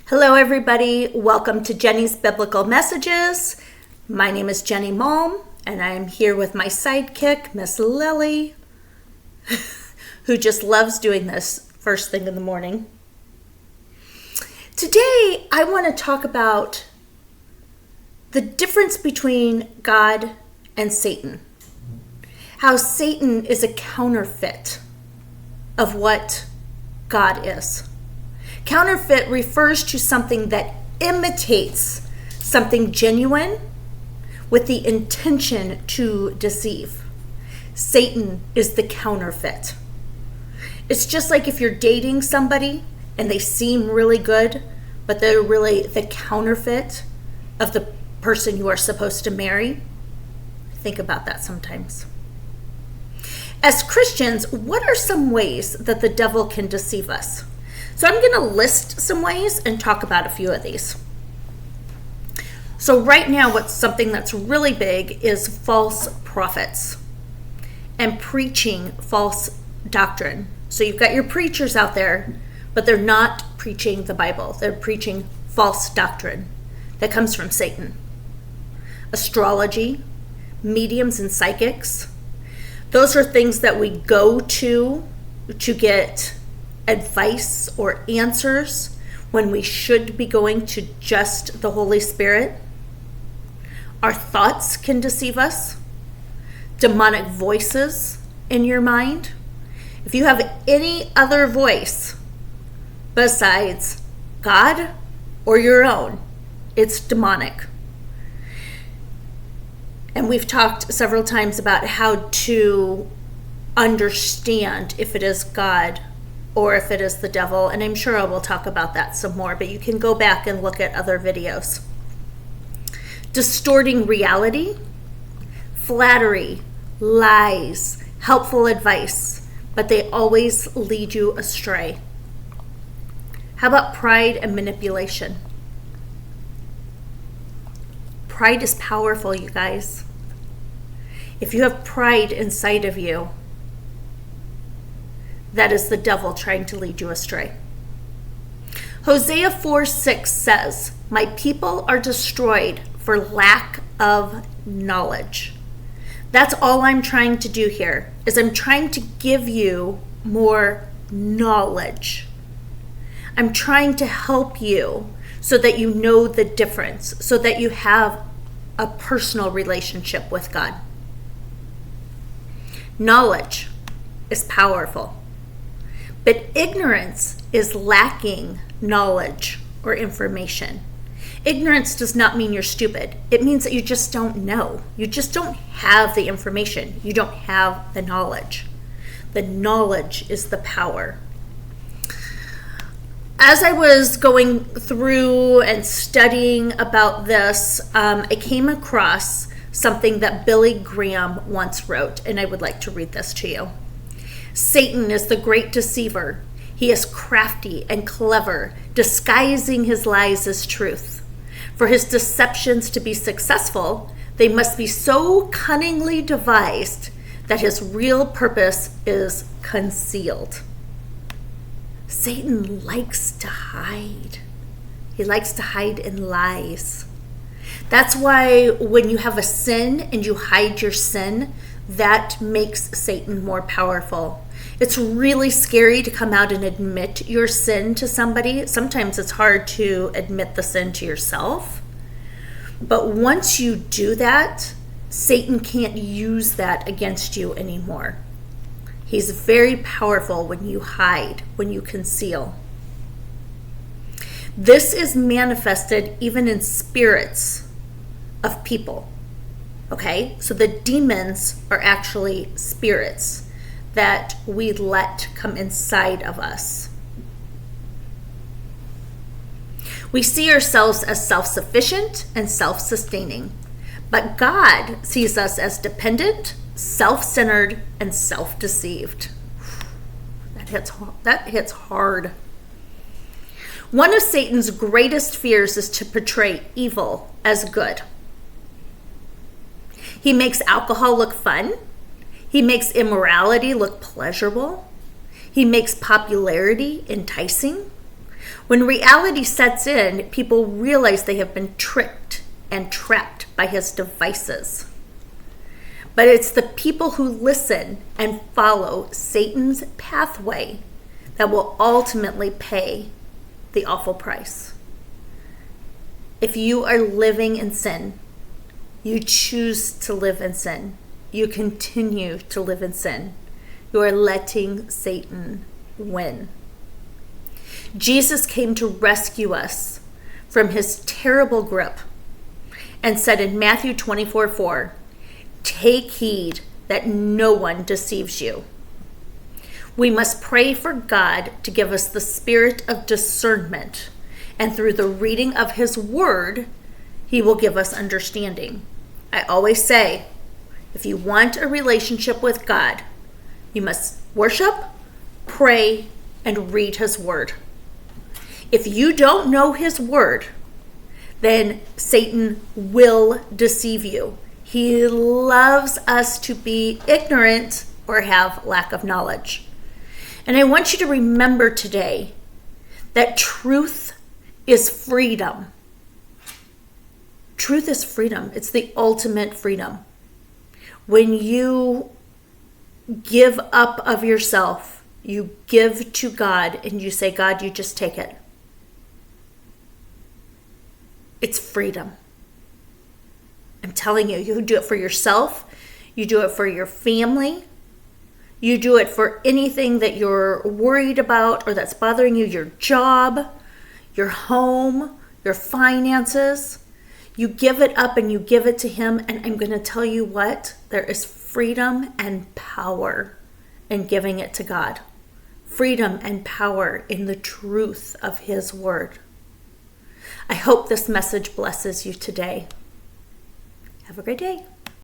Hello, everybody. Welcome to Jenny's Biblical Messages. My name is Jenny Malm, and I'm here with my sidekick, Miss Lily, who just loves doing this first thing in the morning. Today, I want to talk about the difference between God and Satan. How Satan is a counterfeit of what God is. Counterfeit refers to something that imitates something genuine with the intention to deceive. Satan is the counterfeit. It's just like if you're dating somebody and they seem really good, but they're really the counterfeit of the person you are supposed to marry. Think about that sometimes. As Christians, what are some ways that the devil can deceive us? So I'm going to list some ways and talk about a few of these. So right now, what's something that's really big is false prophets and preaching false doctrine. So you've got your preachers out there, but they're not preaching the Bible. They're preaching false doctrine that comes from Satan. Astrology, mediums and psychics. Those are things that we go to get advice or answers when we should be going to just the Holy Spirit. Our thoughts can deceive us. Demonic voices in your mind. If you have any other voice besides God or your own, it's demonic. And we've talked several times about how to understand if it is God or if it is the devil, and I'm sure I will talk about that some more, but you can go back and look at other videos. Distorting reality, flattery, lies, helpful advice, but they always lead you astray. How about pride and manipulation? Pride is powerful, you guys. If you have pride inside of you, that is the devil trying to lead you astray. Hosea 4:6 says, "My people are destroyed for lack of knowledge." That's all I'm trying to do here, is I'm trying to give you more knowledge. I'm trying to help you so that you know the difference, so that you have a personal relationship with God. Knowledge is powerful. But ignorance is lacking knowledge or information. Ignorance does not mean you're stupid. It means that you just don't know. You just don't have the information. You don't have the knowledge. The knowledge is the power. As I was going through and studying about this, I came across something that Billy Graham once wrote, and I would like to read this to you. Satan is the great deceiver. He is crafty and clever, disguising his lies as truth. For his deceptions to be successful, they must be so cunningly devised that his real purpose is concealed. Satan likes to hide. He likes to hide in lies. That's why when you have a sin and you hide your sin, that makes Satan more powerful. It's really scary to come out and admit your sin to somebody. Sometimes it's hard to admit the sin to yourself. But once you do that, Satan can't use that against you anymore. He's very powerful when you hide, when you conceal. This is manifested even in spirits of people. Okay, so the demons are actually spirits that we let come inside of us. We see ourselves as self-sufficient and self-sustaining, but God sees us as dependent, self-centered, and self-deceived. That hits hard. One of Satan's greatest fears is to portray evil as good. He makes alcohol look fun. He makes immorality look pleasurable. He makes popularity enticing. When reality sets in, people realize they have been tricked and trapped by his devices. But it's the people who listen and follow Satan's pathway that will ultimately pay the awful price. If you are living in sin, you choose to live in sin, you continue to live in sin, you are letting Satan win. Jesus came to rescue us from his terrible grip and said in Matthew 24:4, "Take heed that no one deceives you." We must pray for God to give us the spirit of discernment, and through the reading of his word, he will give us understanding. I always say, if you want a relationship with God, you must worship, pray, and read his word. If you don't know his word, then Satan will deceive you. He loves us to be ignorant or have lack of knowledge. And I want you to remember today that truth is freedom. Truth is freedom. It's the ultimate freedom. When you give up of yourself, you give to God and you say, God, you just take it. It's freedom. I'm telling you, you do it for yourself. You do it for your family. You do it for anything that you're worried about or that's bothering you, your job, your home, your finances. You give it up and you give it to him. And I'm going to tell you what, there is freedom and power in giving it to God. Freedom and power in the truth of his word. I hope this message blesses you today. Have a great day.